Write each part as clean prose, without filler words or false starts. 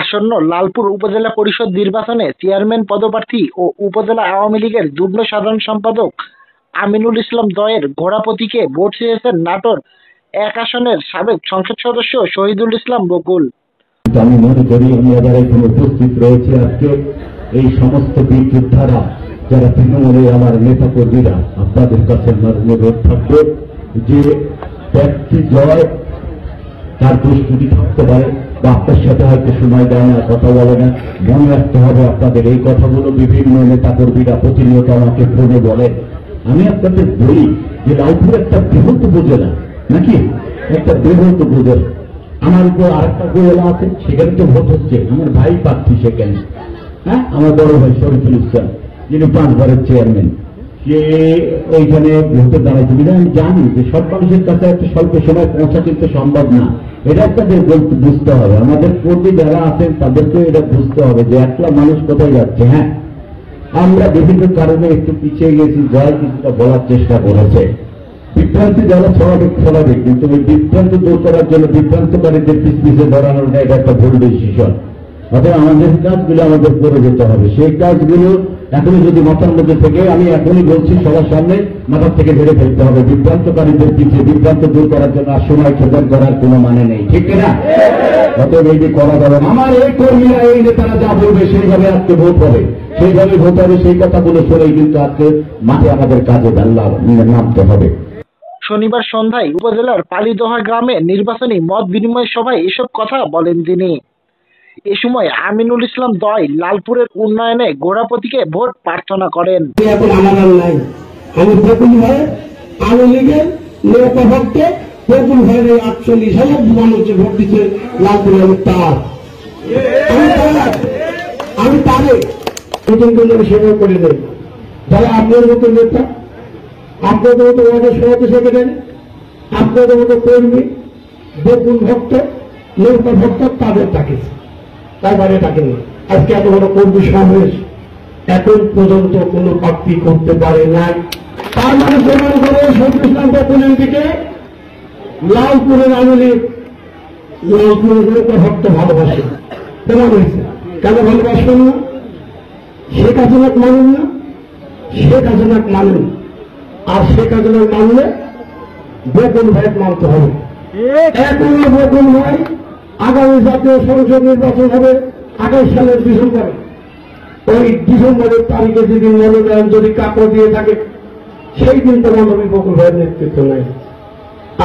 আসন্ন লালপুর উপজেলা পরিষদ নির্বাচনে চেয়ারম্যান পদপ্রার্থী ও উপজেলা আওয়ামী লীগের যুগ্ম সাধারণ সম্পাদক আমিনুল ইসলাম জয়ের ঘোড়া প্রতীকে ভোট চেয়েছেন নাটোর ১ আসনের সাবেক সংসদ সদস্য শহীদুল ইসলাম বকুল। আমি মনে করি আমরা যারা এখানে উপস্থিত রয়েছে আজকে এই সমস্ত বীর যোদ্ধারা যারা তৃণমূলে আমার নেতা কর্মীরা আপনাদের কাছে অনুরোধ থাকবে যে ব্যক্তি জয় তার দুষ্কৃতি থাকতে পারে বা আপনার সাথে হয়তো সময় দেয় না, কথা বলে না, মনে রাখতে হবে আপনাদের এই কথাগুলো বিভিন্ন নেতা কর্মীরা প্রতিনিয়ত আমাকে ফোনে বলে। আমি আপনাদের বলি যে লালপুর একটা বৃহৎ উপজেলা নাকি, একটা বৃহৎ উপজেলা। আমার উপর আরেকটা উপজেলা আছে, সেখানে তো ভোট হচ্ছে, আমার ভাই প্রার্থী সেখানে, হ্যাঁ, আমার বড় ভাই শরীফুল ইসলাম যিনি 5 বারের চেয়ারম্যান, সে ওইখানে ভোটে দাঁড়াইছে। কিন্তু আমি জানি যে সব মানুষের কাছে একটা স্বল্প সময় পৌঁছা কিন্তু সম্ভব না, এটা আপনাদের বুঝতে হবে। আমাদের কর্মী যারা আছেন তাদেরকে এটা বুঝতে হবে যে একলা মানুষ কোথায় যাচ্ছে। হ্যাঁ, আমরা বিভিন্ন কারণে একটু পিছিয়ে গেছি, জয় কিছুটা বলার চেষ্টা করেছে, বিভ্রান্তি যারা ছড়াবে, কিন্তু ওই বিভ্রান্ত দূর করার জন্য বিভ্রান্তকারীদের পিছিয়ে ধরানোটা এটা একটা ভুল ডিসিশন। অথবা আমাদের কাজগুলো আমাদের করে যেতে হবে, সেই কাজগুলো এখনই যদি মাথার মধ্যে থেকে, আমি এখনই বলছি সবার সামনে, মাথার থেকে ধরে ফেলতে হবে। বিভ্রান্তকারীদের পিছিয়ে বিভ্রান্ত দূর করার জন্য আর সময় খেদার করার কোনো মানে নেই, ঠিক না? অতএব এই যে করা যাবে, আমার এই কর্মীরা এই নেতারা যা বলবে সেইভাবে আজকে ভোট হবে, সেইভাবে ভোট হবে, সেই কথাগুলো শুনেই কিন্তু আজকে মাঠে আমাদের কাজে নামতে হবে। শনিবার সন্ধ্যায় উপজেলার পালিদোহা গ্রামে নির্বাচনী মত বিনিময় সভায় এসব কথা বলেন তিনি। এ সময় আমিনুল ইসলাম জয় লালপুরের উন্নয়নে ঘোড়া প্রতীকে ভোট প্রার্থনা করেন। এখন আমার নাই, আমি বকুল ভাই আওয়ামী লীগের নেতা ভক্তে বকুল ভাইয়ের 48,000 মানুষ ভোট দিচ্ছে লালপুরে, আমি তারে সেবা করে দেয় যারা আপনার মতো নেতা, আপনাদের মতো ওয়ার্ডের সভাপতি সেক্রেটারি, আপনাদের মতো কর্মী, বকুল ভক্ত, নেতা ভক্ত, তাদের তাকিয়েছে, তার বাইরে তাকেনি। আজকে এত বড় কর্মী সমাবেশ এখন পর্যন্ত কোন প্রার্থী করতে পারে নাই। তার মানে প্রমাণ করে শহীদুল ইসলাম বকুলের দিকে লালপুরের আওয়ামী লালপুরের নেতা ভক্ত ভালোবাসে, প্রমাণ হয়েছে। কেন ভালোবাসবেন না? শেখ হাসিনাকে মানুন না, শেখ হাসিনাকে মানুন, আর শেখ হাসিনা মানলে বকুল ভাইকে মানতে হবে। এখন বকুল ভাই আগামী জাতীয় সংসদ নির্বাচন হবে 28 সালের ডিসেম্বরে। ওই ডিসেম্বরের তারিখে যেদিন মনোনয়ন যদি কাকড় দিয়ে থাকে, সেই দিন তো মানবী বকুল ভাইয়ের নেতৃত্ব নেই,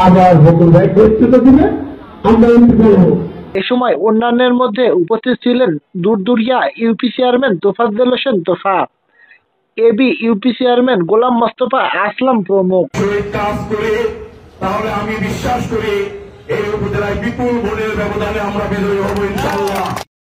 আবার বকুল ভাই নেতৃত্ব দিবে, আমরা এমপি করব। এ সময় অন্যান্যের মধ্যে উপস্থিত ছিলেন দুরদুরিয়া ইউপি চেয়ারম্যান তোফাজ্জল হোসেন তোফা, এবি ইউপি চেয়ারম্যান গোলাম মোস্তফা আসলাম প্রমুখ। কাজ করে তাহলে আমি বিশ্বাস করি এই উপজেলায় বিপুল ভোটের ব্যবধানে আমরা বিজয়ী হব ইনশাআল্লাহ।